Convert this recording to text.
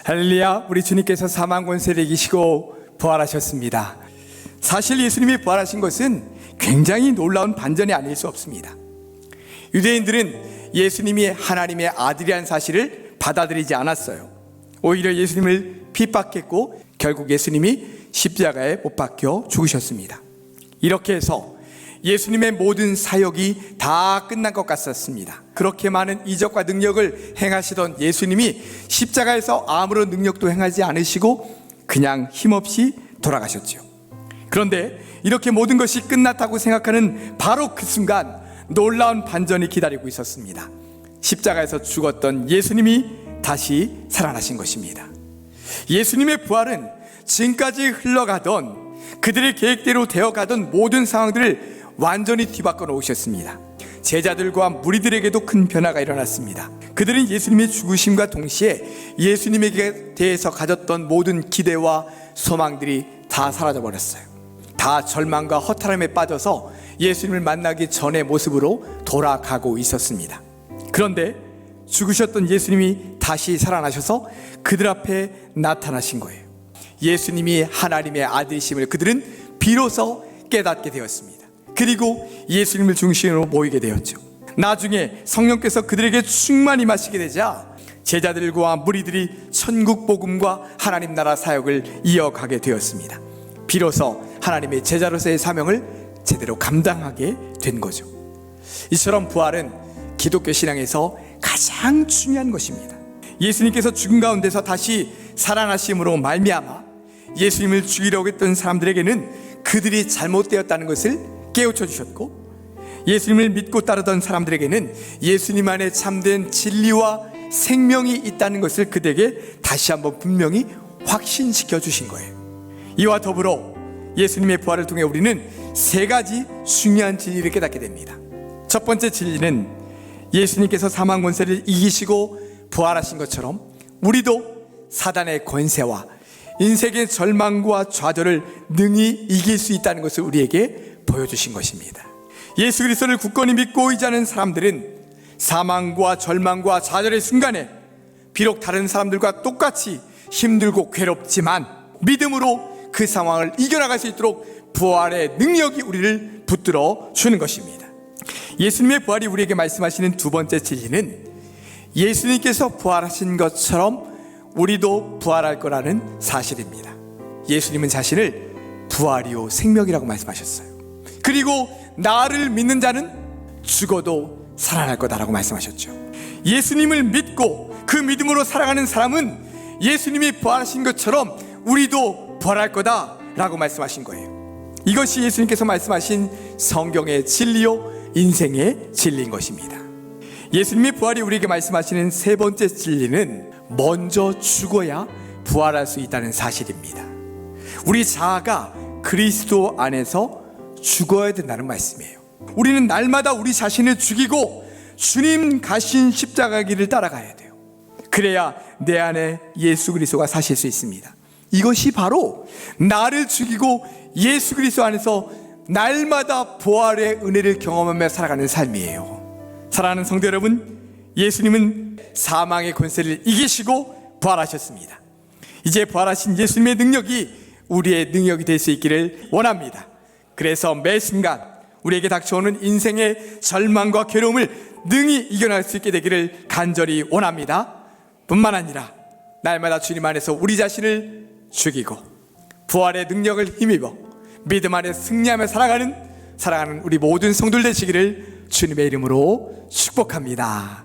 할렐루야. 우리 주님께서 사망 권세를 이기시고 부활하셨습니다. 사실 예수님이 부활하신 것은 굉장히 놀라운 반전이 아닐 수 없습니다. 유대인들은 예수님이 하나님의 아들이라는 사실을 받아들이지 않았어요. 오히려 예수님을 핍박했고 결국 예수님이 십자가에 못 박혀 죽으셨습니다. 이렇게 해서 예수님의 모든 사역이 다 끝난 것 같았습니다. 그렇게 많은 이적과 능력을 행하시던 예수님이 십자가에서 아무런 능력도 행하지 않으시고 그냥 힘없이 돌아가셨죠. 그런데 이렇게 모든 것이 끝났다고 생각하는 바로 그 순간 놀라운 반전이 기다리고 있었습니다. 십자가에서 죽었던 예수님이 다시 살아나신 것입니다. 예수님의 부활은 지금까지 흘러가던 그들의 계획대로 되어가던 모든 상황들을 완전히 뒤바꿔 놓으셨습니다. 제자들과 무리들에게도 큰 변화가 일어났습니다. 그들은 예수님의 죽으심과 동시에 예수님에게 대해서 가졌던 모든 기대와 소망들이 다 사라져 버렸어요. 다 절망과 허탈함에 빠져서 예수님을 만나기 전의 모습으로 돌아가고 있었습니다. 그런데 죽으셨던 예수님이 다시 살아나셔서 그들 앞에 나타나신 거예요. 예수님이 하나님의 아들이심을 그들은 비로소 깨닫게 되었습니다. 그리고 예수님을 중심으로 모이게 되었죠. 나중에 성령께서 그들에게 충만히 임하시게 되자 제자들과 무리들이 천국 복음과 하나님 나라 사역을 이어가게 되었습니다. 비로소 하나님의 제자로서의 사명을 제대로 감당하게 된 거죠. 이처럼 부활은 기독교 신앙에서 가장 중요한 것입니다. 예수님께서 죽은 가운데서 다시 살아나심으로 말미암아 예수님을 죽이려고 했던 사람들에게는 그들이 잘못되었다는 것을 깨우쳐 주셨고, 예수님을 믿고 따르던 사람들에게는 예수님 안에 참된 진리와 생명이 있다는 것을 그들에게 다시 한번 분명히 확신시켜 주신 거예요. 이와 더불어 예수님의 부활을 통해 우리는 세 가지 중요한 진리를 깨닫게 됩니다. 첫 번째 진리는 예수님께서 사망 권세를 이기시고 부활하신 것처럼 우리도 사단의 권세와 인생의 절망과 좌절을 능히 이길 수 있다는 것을 우리에게 보여주신 것입니다. 예수 그리스도를 굳건히 믿고 의지하는 사람들은 사망과 절망과 좌절의 순간에 비록 다른 사람들과 똑같이 힘들고 괴롭지만 믿음으로 그 상황을 이겨나갈 수 있도록 부활의 능력이 우리를 붙들어 주는 것입니다. 예수님의 부활이 우리에게 말씀하시는 두 번째 진리는 예수님께서 부활하신 것처럼 우리도 부활할 거라는 사실입니다. 예수님은 자신을 부활이요 생명이라고 말씀하셨어요. 그리고 나를 믿는 자는 죽어도 살아날 거다라고 말씀하셨죠. 예수님을 믿고 그 믿음으로 살아가는 사람은 예수님이 부활하신 것처럼 우리도 부활할 거다라고 말씀하신 거예요. 이것이 예수님께서 말씀하신 성경의 진리요 인생의 진리인 것입니다. 예수님의 부활이 우리에게 말씀하시는 세 번째 진리는 먼저 죽어야 부활할 수 있다는 사실입니다. 우리 자아가 그리스도 안에서 죽어야 된다는 말씀이에요. 우리는 날마다 우리 자신을 죽이고 주님 가신 십자가 길을 따라가야 돼요. 그래야 내 안에 예수 그리스도가 사실 수 있습니다. 이것이 바로 나를 죽이고 예수 그리스도 안에서 날마다 부활의 은혜를 경험하며 살아가는 삶이에요. 사랑하는 성도 여러분, 예수님은 사망의 권세를 이기시고 부활하셨습니다. 이제 부활하신 예수님의 능력이 우리의 능력이 될 수 있기를 원합니다. 그래서 매 순간 우리에게 닥쳐오는 인생의 절망과 괴로움을 능히 이겨낼 수 있게 되기를 간절히 원합니다. 뿐만 아니라 날마다 주님 안에서 우리 자신을 죽이고 부활의 능력을 힘입어 믿음 안에 승리하며 살아가는 우리 모든 성도들 되시기를 주님의 이름으로 축복합니다.